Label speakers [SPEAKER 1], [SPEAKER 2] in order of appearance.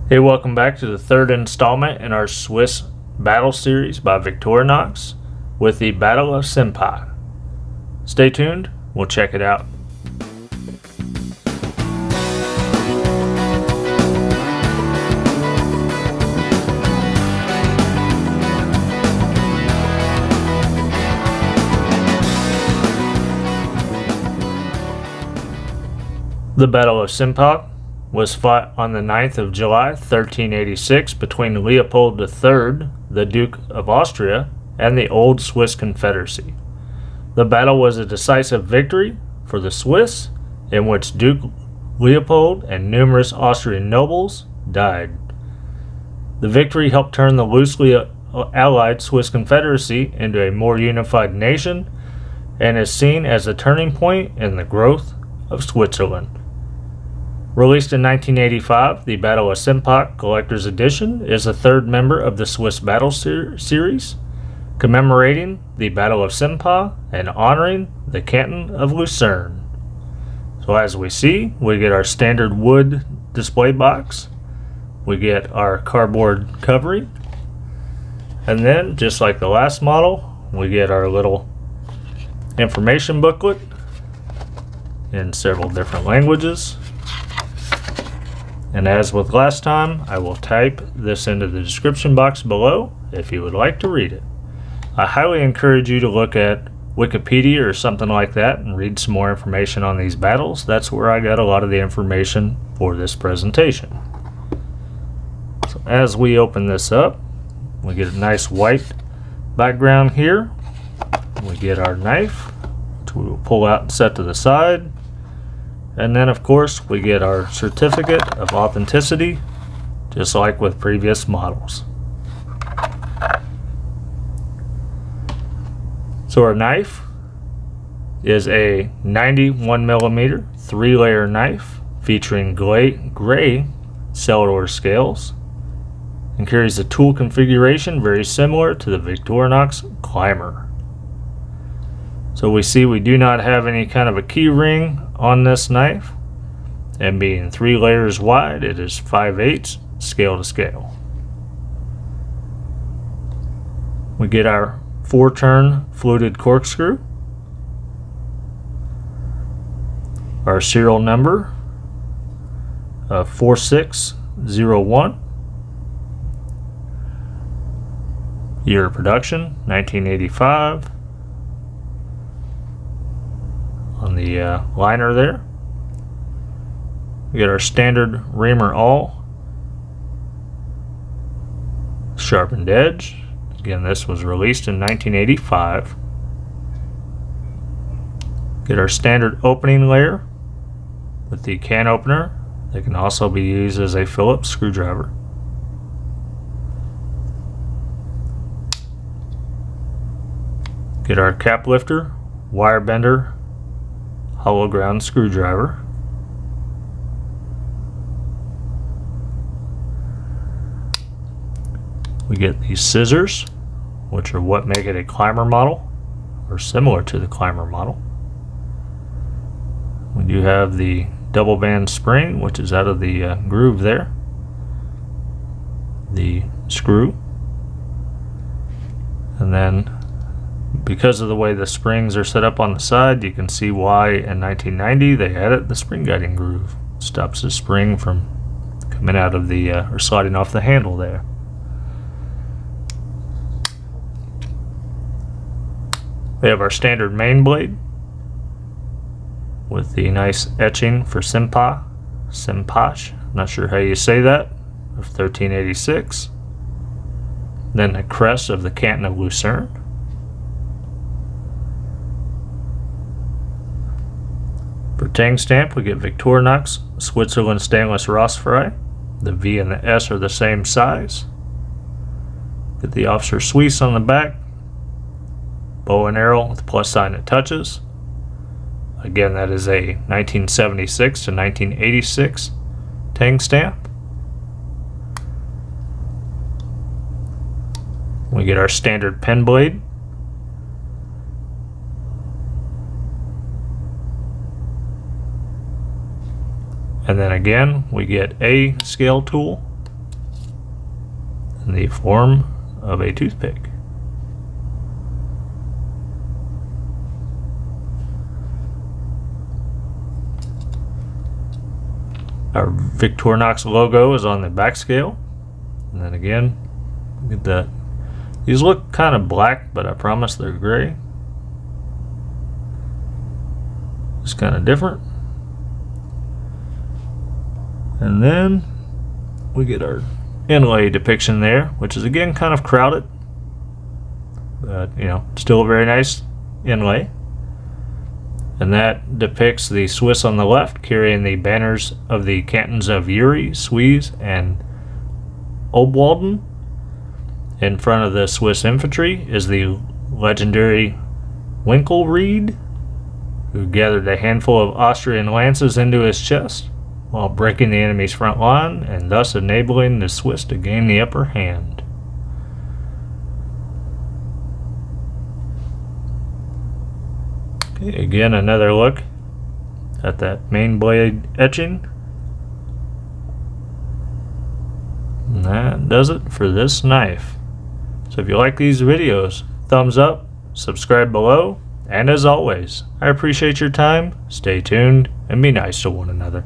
[SPEAKER 1] Hey, welcome back to the third installment in our Swiss battle series by Victorinox with the Battle of Sempach. Stay tuned, we'll check it out. The Battle of Sempach was fought on the 9th of July, 1386 between Leopold III, the Duke of Austria, and the Old Swiss Confederacy. The battle was a decisive victory for the Swiss, in which Duke Leopold and numerous Austrian nobles died. The victory helped turn the loosely allied Swiss Confederacy into a more unified nation and is seen as a turning point in the growth of Switzerland. Released in 1985, the Battle of Sempach Collector's Edition is the third member of the Swiss Battle series, commemorating the Battle of Sempach and honoring the canton of Lucerne. So as we see, we get our standard wood display box, we get our cardboard covering, and then, just like the last model, we get our little information booklet in several different languages. And as with last time, I will type this into the description box below if you would like to read it. I highly encourage you to look at Wikipedia or something like that and read some more information on these battles. That's where I got a lot of the information for this presentation. So as we open this up, we get a nice white background here. We get our knife, which we will pull out and set to the side. And then, of course, we get our certificate of authenticity, just like with previous models. So our knife is a 91mm 3-layer knife featuring gray Cellidor scales and carries a tool configuration very similar to the Victorinox Climber. So we see we do not have any kind of a key ring on this knife, and being 3 layers wide, it is 5/8 scale to scale. We get our 4-turn fluted corkscrew, our serial number of 4601, year of production 1985. On the liner there, we get our standard reamer awl, sharpened edge. Again, this was released in 1985. Get our standard opening layer with the can opener. They can also be used as a Phillips screwdriver. Get our cap lifter, wire bender, hollow ground screwdriver. We get these scissors, which are what make it a climber model, or similar to the climber model. We do have the double band spring, which is out of the groove there. The screw. And then, because of the way the springs are set up on the side, you can see why in 1990 they added the spring guiding groove. It stops the spring from coming out of the or sliding off the handle there. We have our standard main blade with the nice etching for Sempach, not sure how you say that, of 1386. Then the crest of the canton of Lucerne. For tang stamp, we get Victorinox Switzerland Stainless Rossfrei. The V and the S are the same size. Get the Officer Suisse on the back. Bow and arrow with plus sign that touches. Again, that is a 1976 to 1986 tang stamp. We get our standard pen blade. And then again, we get a scale tool in the form of a toothpick. Our Victorinox logo is on the back scale. And then again, look at that. These look kind of black, but I promise they're gray. It's kind of different. And then we get our inlay depiction there, which is again kind of crowded, but you know, still a very nice inlay. And that depicts the Swiss on the left carrying the banners of the cantons of Uri, Suisse, and Obwalden. In front of the Swiss infantry is the legendary Winkelried, who gathered a handful of Austrian lances into his chest while breaking the enemy's front line and thus enabling the Swiss to gain the upper hand. Okay, again, another look at that main blade etching. And that does it for this knife. So if you like these videos, thumbs up, subscribe below, and as always, I appreciate your time. Stay tuned and be nice to one another.